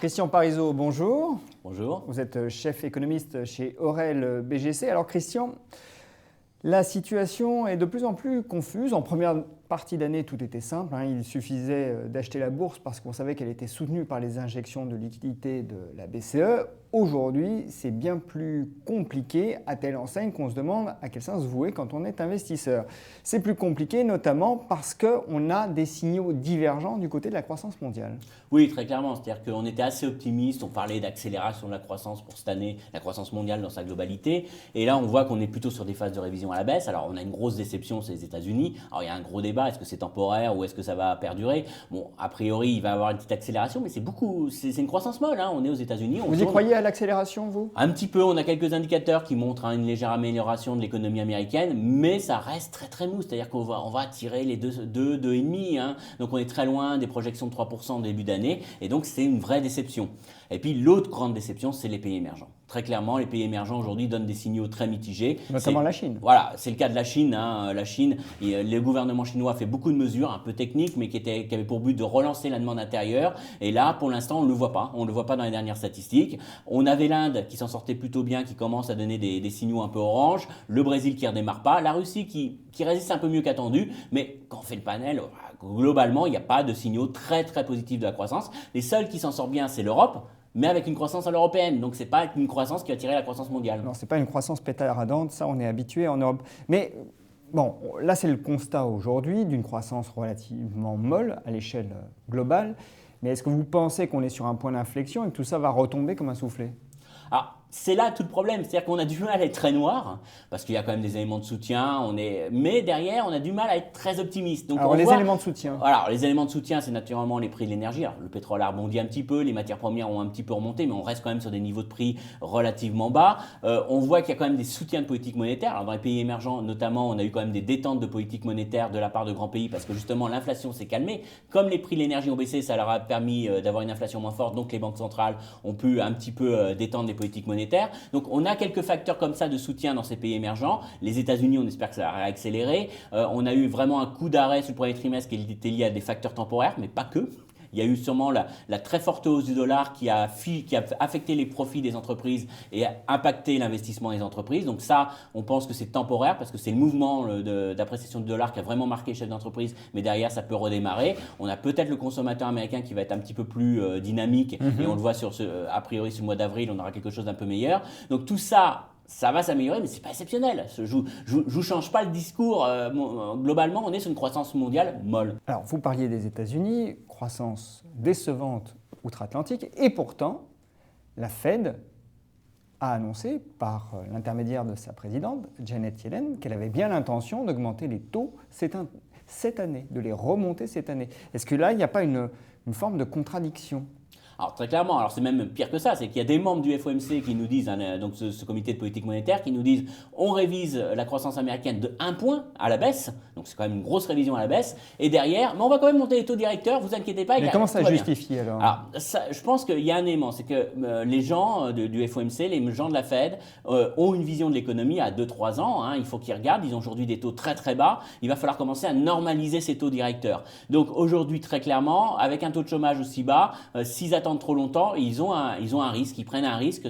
Christian Parizeau, bonjour. Bonjour. Vous êtes chef économiste chez Aurel BGC. Alors Christian, la situation est de plus en plus confuse. En première partie d'année, tout était simple. Il suffisait d'acheter la bourse parce qu'on savait qu'elle était soutenue par les injections de liquidités de la BCE. Aujourd'hui, c'est bien plus compliqué, à telle enseigne qu'on se demande à quel sens vouer quand on est investisseur. C'est plus compliqué notamment parce qu'on a des signaux divergents du côté de la croissance mondiale. Oui, très clairement. C'est-à-dire qu'on était assez optimiste. On parlait d'accélération de la croissance pour cette année, la croissance mondiale dans sa globalité. Et là, on voit qu'on est plutôt sur des phases de révision à la baisse. Alors, on a une grosse déception, c'est les États-Unis. Alors, il y a un gros débat. Est-ce que c'est temporaire ou est-ce que ça va perdurer? Bon, a priori, il va y avoir une petite accélération, mais c'est une croissance molle. On est aux États-Unis. Vous y croyez à l'accélération, vous? Un petit peu. On a quelques indicateurs qui montrent une légère amélioration de l'économie américaine, mais ça reste très très mou. C'est-à-dire qu'on va tirer les 2,5. Donc, on est très loin des projections de 3% au début d'année. Et donc, c'est une vraie déception. Et puis, l'autre grande déception, c'est les pays émergents. Très clairement, les pays émergents aujourd'hui donnent des signaux très mitigés. Notamment la Chine. Voilà, c'est le cas de la Chine. La Chine, le gouvernement chinois fait beaucoup de mesures un peu techniques, mais qui avaient pour but de relancer la demande intérieure. Et là, pour l'instant, on ne le voit pas. On ne le voit pas dans les dernières statistiques. On avait l'Inde qui s'en sortait plutôt bien, qui commence à donner des signaux un peu orange. Le Brésil qui ne redémarre pas. La Russie qui résiste un peu mieux qu'attendu. Mais quand on fait le panel, globalement, il n'y a pas de signaux très très positifs de la croissance. Les seuls qui s'en sortent bien, c'est l'Europe, mais avec une croissance à l'européenne. Donc, ce n'est pas une croissance qui va tirer la croissance mondiale. Non, ce n'est pas une croissance pétaradante, ça on est habitué en Europe. Mais bon, là c'est le constat aujourd'hui d'une croissance relativement molle à l'échelle globale. Mais est-ce que vous pensez qu'on est sur un point d'inflexion et que tout ça va retomber comme un soufflet? Alors, c'est là tout le problème, c'est-à-dire qu'on a du mal à être très noir, parce qu'il y a quand même des éléments de soutien, mais derrière, on a du mal à être très optimiste. Donc, alors, éléments de soutien. Alors, les éléments de soutien, c'est naturellement les prix de l'énergie. Alors, le pétrole a rebondi un petit peu, les matières premières ont un petit peu remonté, mais on reste quand même sur des niveaux de prix relativement bas. On voit qu'il y a quand même des soutiens de politique monétaire. Alors, dans les pays émergents, notamment, on a eu quand même des détentes de politique monétaire de la part de grands pays, parce que justement, l'inflation s'est calmée. Comme les prix de l'énergie ont baissé, ça leur a permis d'avoir une inflation moins forte, donc les banques centrales ont pu un petit peu détendre les politiques monétaires. Donc on a quelques facteurs comme ça de soutien dans ces pays émergents. Les États-Unis, on espère que ça va accélérer. On a eu vraiment un coup d'arrêt sur le premier trimestre qui était lié à des facteurs temporaires, mais pas que. Il y a eu sûrement la très forte hausse du dollar qui a affecté les profits des entreprises et a impacté l'investissement des entreprises. Donc ça, on pense que c'est temporaire parce que c'est le mouvement d'appréciation du dollar qui a vraiment marqué les chefs d'entreprise, mais derrière, ça peut redémarrer. On a peut-être le consommateur américain qui va être un petit peu plus dynamique et on le voit a priori sur le mois d'avril, on aura quelque chose d'un peu meilleur. Donc tout ça, ça va s'améliorer, mais ce n'est pas exceptionnel. Je ne vous change pas le discours. Globalement, on est sur une croissance mondiale molle. Alors, vous parliez des États-Unis, croissance décevante outre-Atlantique, et pourtant, la Fed a annoncé par l'intermédiaire de sa présidente, Janet Yellen, qu'elle avait bien l'intention d'augmenter les taux cette année, de les remonter cette année. Est-ce que là, il n'y a pas une forme de contradiction ? Alors très clairement, alors c'est même pire que ça, c'est qu'il y a des membres du FOMC qui nous disent, donc ce comité de politique monétaire, qui nous disent on révise la croissance américaine de 1 point à la baisse, donc c'est quand même une grosse révision à la baisse, et derrière, mais on va quand même monter les taux directeurs, vous inquiétez pas. Mais comment ça justifie alors? Alors je pense qu'il y a un élément, c'est que les gens du FOMC, les gens de la Fed ont une vision de l'économie à 2-3 ans, il faut qu'ils regardent, ils ont aujourd'hui des taux très très bas, il va falloir commencer à normaliser ces taux directeurs. Donc aujourd'hui très clairement, avec un taux de chômage aussi bas, s'ils attendent trop longtemps, ils ont un risque, ils prennent un risque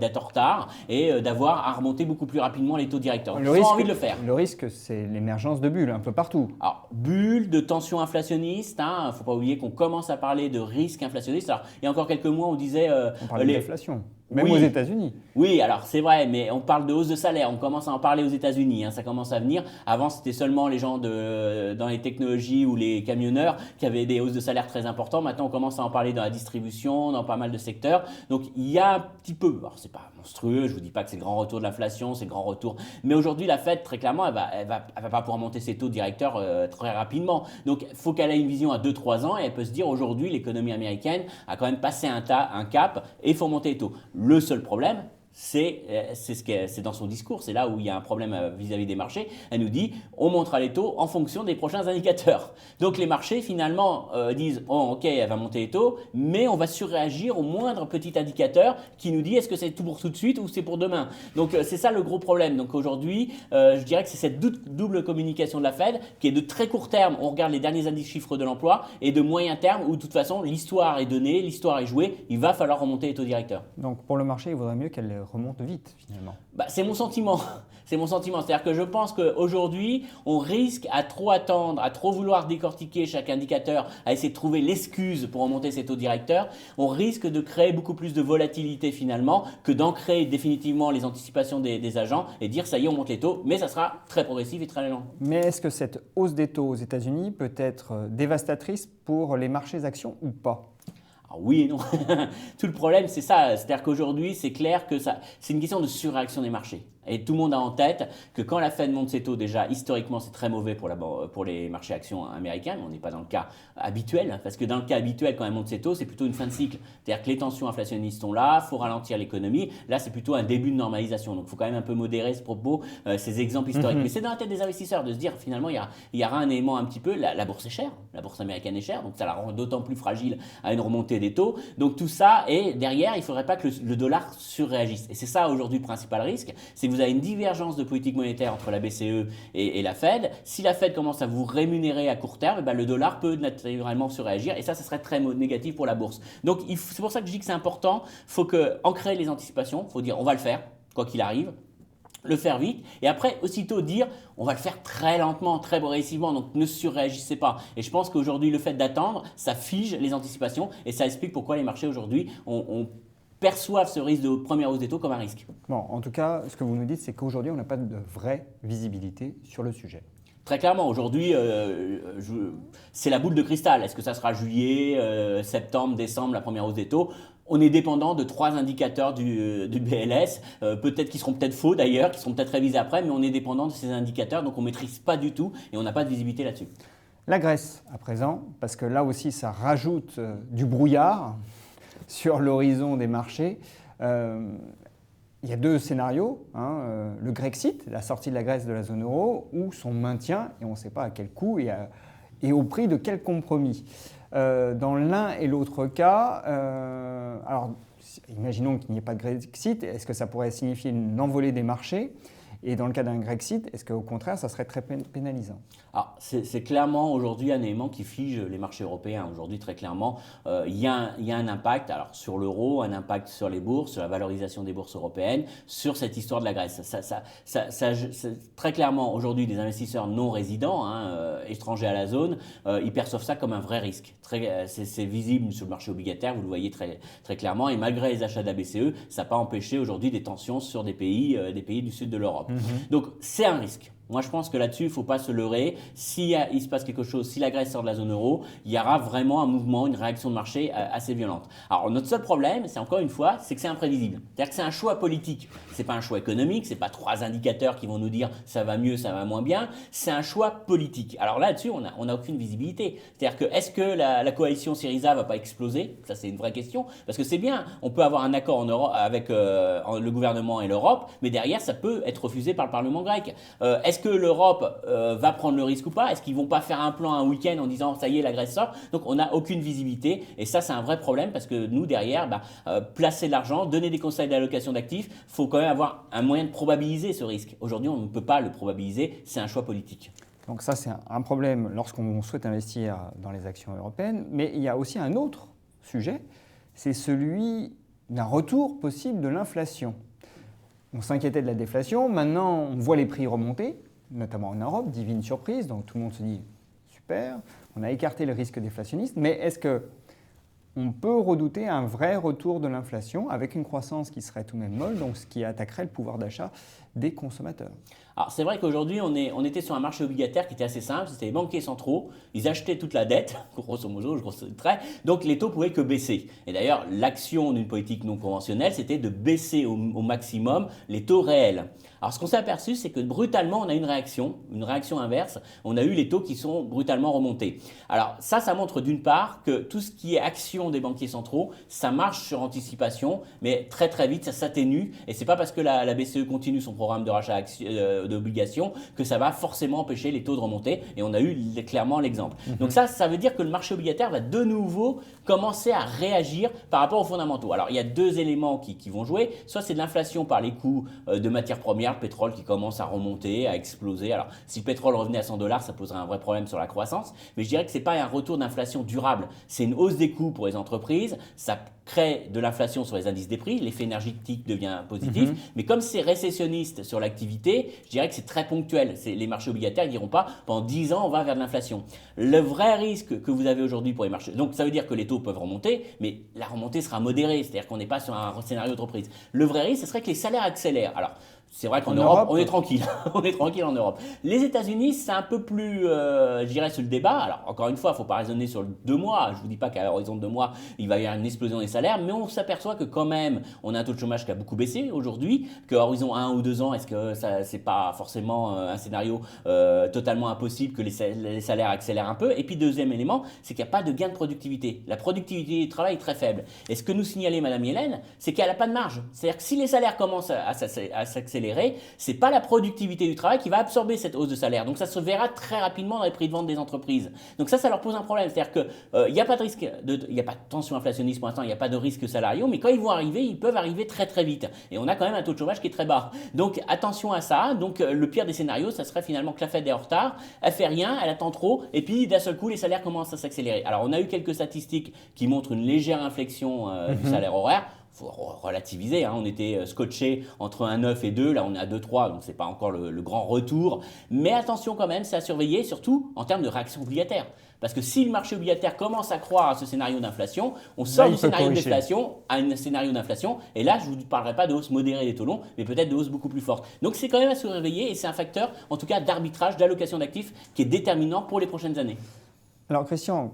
d'être en retard et d'avoir à remonter beaucoup plus rapidement les taux directeurs. Ils ont envie de le faire. Le risque, c'est l'émergence de bulles un peu partout. Alors, bulles, de tensions inflationnistes, il ne faut pas oublier qu'on commence à parler de risque inflationniste. Alors, il y a encore quelques mois, on disait… on parlait d'inflation. Même aux États-Unis. Oui, alors c'est vrai, mais on parle de hausse de salaire, on commence à en parler aux États-Unis, ça commence à venir. Avant, c'était seulement les gens dans les technologies ou les camionneurs qui avaient des hausses de salaire très importantes. Maintenant, on commence à en parler dans la distribution, dans pas mal de secteurs. Donc, il y a un petit peu, alors c'est pas monstrueux, je ne vous dis pas que c'est le grand retour de l'inflation, c'est le grand retour. Mais aujourd'hui, la Fed, très clairement, elle va pas pouvoir monter ses taux directeurs très rapidement. Donc, il faut qu'elle ait une vision à 2-3 ans et elle peut se dire aujourd'hui, l'économie américaine a quand même passé un cap et il faut monter les taux. Le seul problème, c'est dans son discours, c'est là où il y a un problème vis-à-vis des marchés. Elle nous dit, on montera les taux en fonction des prochains indicateurs. Donc les marchés finalement disent, oh, ok, elle va monter les taux, mais on va surréagir au moindre petit indicateur qui nous dit, est-ce que c'est tout pour tout de suite ou c'est pour demain. Donc c'est ça le gros problème. Donc aujourd'hui, je dirais que c'est cette double communication de la Fed qui est de très court terme, on regarde les derniers indices chiffres de l'emploi, et de moyen terme où de toute façon l'histoire est donnée, l'histoire est jouée, il va falloir remonter les taux directeurs. Donc pour le marché, il vaudrait mieux qu'elle remonte vite finalement. C'est mon sentiment. C'est mon sentiment. C'est-à-dire que je pense qu'aujourd'hui, on risque à trop attendre, à trop vouloir décortiquer chaque indicateur, à essayer de trouver l'excuse pour remonter ces taux directeurs. On risque de créer beaucoup plus de volatilité finalement que d'ancrer définitivement les anticipations des agents et dire ça y est, on monte les taux, mais ça sera très progressif et très lent. Mais est-ce que cette hausse des taux aux États-Unis peut être dévastatrice pour les marchés actions ou pas ? Alors oui et non. Tout le problème, c'est ça. C'est-à-dire qu'aujourd'hui, c'est clair que c'est une question de surréaction des marchés. Et tout le monde a en tête que quand la Fed monte ses taux, déjà, historiquement, c'est très mauvais pour les marchés actions américains, mais on n'est pas dans le cas habituel, parce que dans le cas habituel, quand elle monte ses taux, c'est plutôt une fin de cycle. C'est-à-dire que les tensions inflationnistes sont là, il faut ralentir l'économie. Là, c'est plutôt un début de normalisation. Donc, il faut quand même un peu modérer ce propos, ces exemples historiques. Mais c'est dans la tête des investisseurs de se dire, finalement, il y aura un élément un petit peu, la bourse est chère, la bourse américaine est chère, donc ça la rend d'autant plus fragile à une remontée des taux. Donc, tout ça, et derrière, il ne faudrait pas que le dollar surréagisse. Et c'est ça, aujourd'hui, le principal risque, c'est que vous avez une divergence de politique monétaire entre la BCE et la Fed. Si la Fed commence à vous rémunérer à court terme, le dollar peut naturellement surréagir et ça serait très négatif pour la bourse. Donc c'est pour ça que je dis que c'est important. Il faut ancrer les anticipations. Il faut dire on va le faire, quoi qu'il arrive. Le faire vite et après aussitôt dire on va le faire très lentement, très progressivement, donc ne surréagissez pas. Et je pense qu'aujourd'hui le fait d'attendre, ça fige les anticipations et ça explique pourquoi les marchés aujourd'hui perçoivent ce risque de première hausse des taux comme un risque. Bon, en tout cas, ce que vous nous dites, c'est qu'aujourd'hui, on n'a pas de vraie visibilité sur le sujet. Très clairement, aujourd'hui, c'est la boule de cristal. Est-ce que ça sera juillet, septembre, décembre, la première hausse des taux ? On est dépendant de 3 indicateurs du BLS, peut-être qui seront peut-être faux d'ailleurs, qui seront peut-être révisés après, mais on est dépendant de ces indicateurs, donc on ne maîtrise pas du tout et on n'a pas de visibilité là-dessus. La Grèce, à présent, parce que là aussi, ça rajoute du brouillard sur l'horizon des marchés. Il y a 2 scénarios, le Grexit, la sortie de la Grèce de la zone euro, ou son maintien, et on ne sait pas à quel coût et au prix de quel compromis. Dans l'un et l'autre cas, alors imaginons qu'il n'y ait pas de Grexit, est-ce que ça pourrait signifier une envolée des marchés ? Et dans le cas d'un Grexit, est-ce qu'au contraire, ça serait très pénalisant ? Alors, c'est clairement aujourd'hui un élément qui fige les marchés européens. Aujourd'hui, très clairement, il y a un impact sur l'euro, un impact sur les bourses, sur la valorisation des bourses européennes, sur cette histoire de la Grèce. Très clairement, aujourd'hui, des investisseurs non résidents, étrangers à la zone, ils perçoivent ça comme un vrai risque. C'est visible sur le marché obligataire, vous le voyez très, très clairement. Et malgré les achats de la BCE, ça n'a pas empêché aujourd'hui des tensions sur des pays du sud de l'Europe. Donc, c'est un risque. Moi, je pense que là-dessus, il ne faut pas se leurrer. Si il se passe quelque chose, si la Grèce sort de la zone euro, il y aura vraiment un mouvement, une réaction de marché assez violente. Alors, notre seul problème, c'est encore une fois, c'est que c'est imprévisible. C'est-à-dire que c'est un choix politique. Ce n'est pas un choix économique, ce n'est pas 3 indicateurs qui vont nous dire ça va mieux, ça va moins bien. C'est un choix politique. Alors là-dessus, on n'a aucune visibilité. C'est-à-dire que est-ce que la coalition Syriza ne va pas exploser ? Ça, c'est une vraie question. Parce que c'est bien, on peut avoir un accord en Europe avec le gouvernement et l'Europe, mais derrière, ça peut être refusé par le Parlement grec. Est-ce que l'Europe va prendre le risque ou pas ? Est-ce qu'ils ne vont pas faire un plan un week-end en disant ça y est, la Grèce sort ? Donc on n'a aucune visibilité et ça c'est un vrai problème parce que nous derrière, placer de l'argent, donner des conseils d'allocation d'actifs, il faut quand même avoir un moyen de probabiliser ce risque. Aujourd'hui on ne peut pas le probabiliser, c'est un choix politique. Donc ça c'est un problème lorsqu'on souhaite investir dans les actions européennes, mais il y a aussi un autre sujet, c'est celui d'un retour possible de l'inflation. On s'inquiétait de la déflation, maintenant on voit les prix remonter, notamment en Europe, divine surprise, donc tout le monde se dit super, on a écarté le risque déflationniste, mais est-ce qu'on peut redouter un vrai retour de l'inflation avec une croissance qui serait tout de même molle, donc ce qui attaquerait le pouvoir d'achat des consommateurs ? Alors c'est vrai qu'aujourd'hui on était sur un marché obligataire qui était assez simple, c'était les banquiers centraux, ils achetaient toute la dette, grosso modo, gros trait, donc les taux pouvaient que baisser. Et d'ailleurs l'action d'une politique non conventionnelle c'était de baisser au maximum les taux réels. Alors ce qu'on s'est aperçu c'est que brutalement on a une réaction inverse, on a eu les taux qui sont brutalement remontés. Alors ça montre d'une part que tout ce qui est action pression des banquiers centraux, ça marche sur anticipation, mais très très vite ça s'atténue et c'est pas parce que la BCE continue son programme de rachat d'obligations que ça va forcément empêcher les taux de remonter et on a eu clairement l'exemple. Donc ça veut dire que le marché obligataire va de nouveau commencer à réagir par rapport aux fondamentaux. Alors il y a deux éléments qui vont jouer, soit c'est de l'inflation par les coûts de matières premières, le pétrole qui commence à remonter, à exploser. Alors si le pétrole revenait à $100, ça poserait un vrai problème sur la croissance, mais je dirais que c'est pas un retour d'inflation durable, c'est une hausse des coûts pour les entreprises, ça crée de l'inflation sur les indices des prix, l'effet énergétique devient positif, mais comme c'est récessionniste sur l'activité, je dirais que c'est très ponctuel. Les marchés obligataires ne diront pas pendant 10 ans on va vers de l'inflation. Le vrai risque que vous avez aujourd'hui pour les marchés, donc ça veut dire que les taux peuvent remonter, mais la remontée sera modérée, c'est-à-dire qu'on n'est pas sur un scénario de reprise. Le vrai risque, ce serait que les salaires accélèrent. Alors, c'est vrai qu'en Europe, on est tranquille. On est tranquille en Europe. Les États-Unis, c'est un peu plus, je dirais, sur le débat. Alors, encore une fois, il ne faut pas raisonner sur 2 mois. Je ne vous dis pas qu'à l'horizon de 2 mois, il va y avoir une explosion des salaires, mais on s'aperçoit que quand même, on a un taux de chômage qui a beaucoup baissé aujourd'hui, qu'à horizon 1 ou 2 ans, est-ce que ce n'est pas forcément un scénario totalement impossible que les salaires accélèrent un peu. Et puis, deuxième élément, c'est qu'il n'y a pas de gain de productivité. La productivité du travail est très faible. Et ce que nous signalait Madame Yellen, c'est qu'elle n'a pas de marge. C'est-à-dire que si les salaires commencent à s'accélérer, c'est pas la productivité du travail qui va absorber cette hausse de salaire. Donc ça se verra très rapidement dans les prix de vente des entreprises. Donc ça leur pose un problème. C'est-à-dire qu'il n'y a pas de risque, il n'y a pas de tension inflationniste pour l'instant, il n'y a pas de risque salariaux, mais quand ils vont arriver, ils peuvent arriver très très vite. Et on a quand même un taux de chômage qui est très bas. Donc attention à ça. Donc le pire des scénarios, ça serait finalement que la Fed est en retard, elle fait rien, elle attend trop, et puis d'un seul coup, les salaires commencent à s'accélérer. Alors on a eu quelques statistiques qui montrent une légère inflexion du salaire horaire. Il faut relativiser, hein. On était scotché entre 1,9 et 2, là on est à 2,3, donc ce n'est pas encore le grand retour. Mais attention quand même, c'est à surveiller, surtout en termes de réaction obligataire. Parce que si le marché obligataire commence à croire à ce scénario d'inflation, on sort du scénario de déflation à un scénario d'inflation. Et là, je ne vous parlerai pas de hausse modérée des taux longs, mais peut-être de hausse beaucoup plus forte. Donc c'est quand même à surveiller et c'est un facteur, en tout cas d'arbitrage, d'allocation d'actifs, qui est déterminant pour les prochaines années. Alors Christian,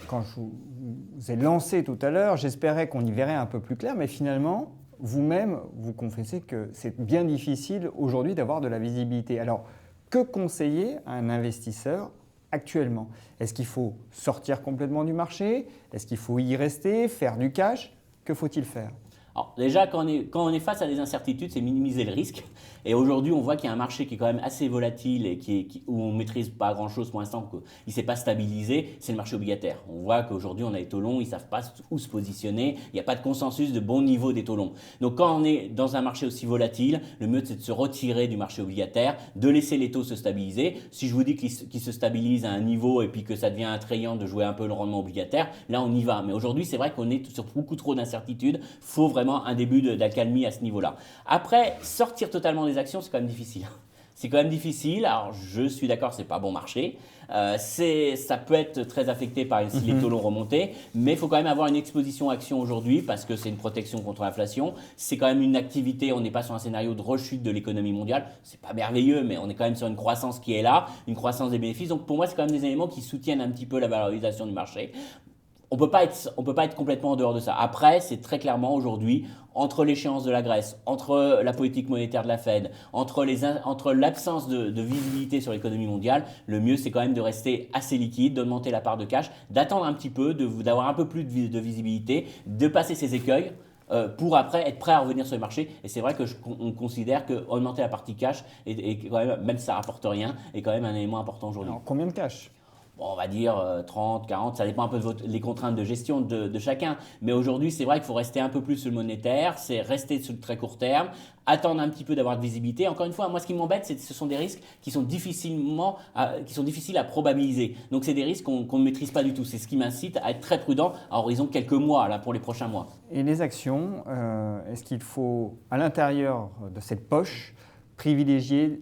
quand je vous ai lancé tout à l'heure, j'espérais qu'on y verrait un peu plus clair, mais finalement, vous-même, vous confessez que c'est bien difficile aujourd'hui d'avoir de la visibilité. Alors, que conseiller à un investisseur actuellement? Est-ce qu'il faut sortir complètement du marché? Est-ce qu'il faut y rester, faire du cash? Que faut-il faire? Alors déjà, quand on est face à des incertitudes, c'est minimiser le risque. Et aujourd'hui, on voit qu'il y a un marché qui est quand même assez volatile et où on ne maîtrise pas grand-chose pour l'instant, qu'il ne s'est pas stabilisé, c'est le marché obligataire. On voit qu'aujourd'hui, on a des taux longs, ils ne savent pas où se positionner, il n'y a pas de consensus de bon niveau des taux longs. Donc quand on est dans un marché aussi volatile, le mieux c'est de se retirer du marché obligataire, de laisser les taux se stabiliser. Si je vous dis qu'ils se stabilisent à un niveau et puis que ça devient attrayant de jouer un peu le rendement obligataire, là on y va. Mais aujourd'hui, c'est vrai qu'on est sur beaucoup trop d'incertitudes, il faut vraiment un début d'accalmie à ce niveau-là. Après, sortir totalement des actions, c'est quand même difficile. C'est quand même difficile. Alors, je suis d'accord, c'est pas bon marché. Ça peut être très affecté par si les taux l'ont remonté, mais il faut quand même avoir une exposition action aujourd'hui parce que c'est une protection contre l'inflation. C'est quand même une activité, on n'est pas sur un scénario de rechute de l'économie mondiale. C'est pas merveilleux, mais on est quand même sur une croissance qui est là, une croissance des bénéfices. Donc pour moi, c'est quand même des éléments qui soutiennent un petit peu la valorisation du marché. On peut pas être complètement en dehors de ça. Après, c'est très clairement aujourd'hui, entre l'échéance de la Grèce, entre la politique monétaire de la Fed, entre l'absence de visibilité sur l'économie mondiale, le mieux c'est quand même de rester assez liquide, d'augmenter la part de cash, d'attendre un petit peu, d'avoir un peu plus de visibilité, de passer ces écueils pour après être prêt à revenir sur le marché. Et c'est vrai qu'on considère qu'augmenter la partie cash, est quand même si ça ne rapporte rien, est quand même un élément important aujourd'hui. Alors, combien de cash? Bon, on va dire 30, 40, ça dépend un peu des contraintes de gestion de chacun. Mais aujourd'hui, c'est vrai qu'il faut rester un peu plus sur le monétaire, c'est rester sur le très court terme, attendre un petit peu d'avoir de visibilité. Encore une fois, moi, ce qui m'embête, c'est que ce sont des risques qui sont difficiles à probabiliser. Donc, c'est des risques qu'on ne maîtrise pas du tout. C'est ce qui m'incite à être très prudent à horizon quelques mois, là, pour les prochains mois. Et les actions, est-ce qu'il faut, à l'intérieur de cette poche, privilégier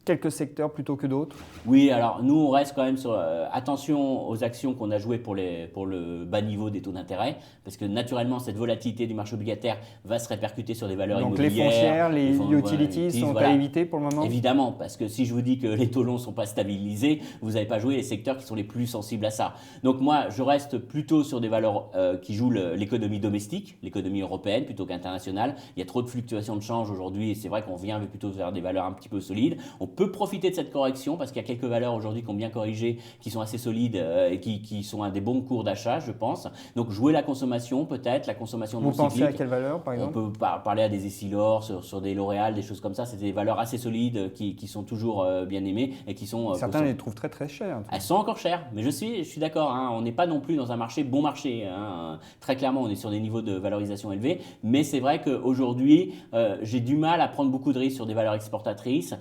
quelques secteurs plutôt que d'autres? Oui, alors nous, on reste quand même sur attention aux actions qu'on a jouées pour le bas niveau des taux d'intérêt, parce que naturellement, cette volatilité du marché obligataire va se répercuter sur des valeurs immobilières. Donc les foncières, les utilities sont à éviter pour le moment? Évidemment, parce que si je vous dis que les taux longs ne sont pas stabilisés, vous n'avez pas joué les secteurs qui sont les plus sensibles à ça. Donc moi, je reste plutôt sur des valeurs qui jouent l'économie domestique, l'économie européenne plutôt qu'internationale. Il y a trop de fluctuations de change aujourd'hui et c'est vrai qu'on vient plutôt vers des valeurs un petit peu solides. On peut profiter de cette correction parce qu'il y a quelques valeurs aujourd'hui qui ont bien corrigé, qui sont assez solides et qui sont à des bons cours d'achat, je pense. Donc jouer la consommation peut-être, la consommation non Vous pensez cyclique. à quelle valeur, par exemple? On peut parler à des Essilor, sur des L'Oréal, des choses comme ça. C'est des valeurs assez solides qui sont toujours bien aimées et qui sont… Certains les trouvent très très chers. Elles sont encore chères, mais je suis d'accord. Hein, on n'est pas non plus dans un bon marché. Hein, très clairement, on est sur des niveaux de valorisation élevés. Mais c'est vrai qu'aujourd'hui, j'ai du mal à prendre beaucoup de risques sur des valeurs exportatrices,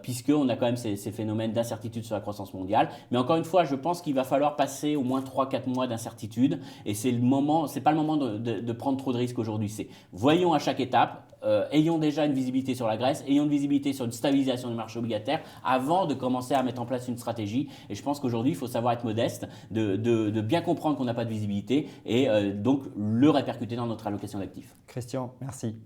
puisqu'on a quand même ces phénomènes d'incertitude sur la croissance mondiale. Mais encore une fois, je pense qu'il va falloir passer au moins 3-4 mois d'incertitude. Et c'est pas le moment de prendre trop de risques aujourd'hui. Voyons à chaque étape. Ayons déjà une visibilité sur la Grèce, ayons une visibilité sur une stabilisation du marché obligataire avant de commencer à mettre en place une stratégie. Et je pense qu'aujourd'hui, il faut savoir être modeste, de bien comprendre qu'on n'a pas de visibilité et donc le répercuter dans notre allocation d'actifs. Christian, merci.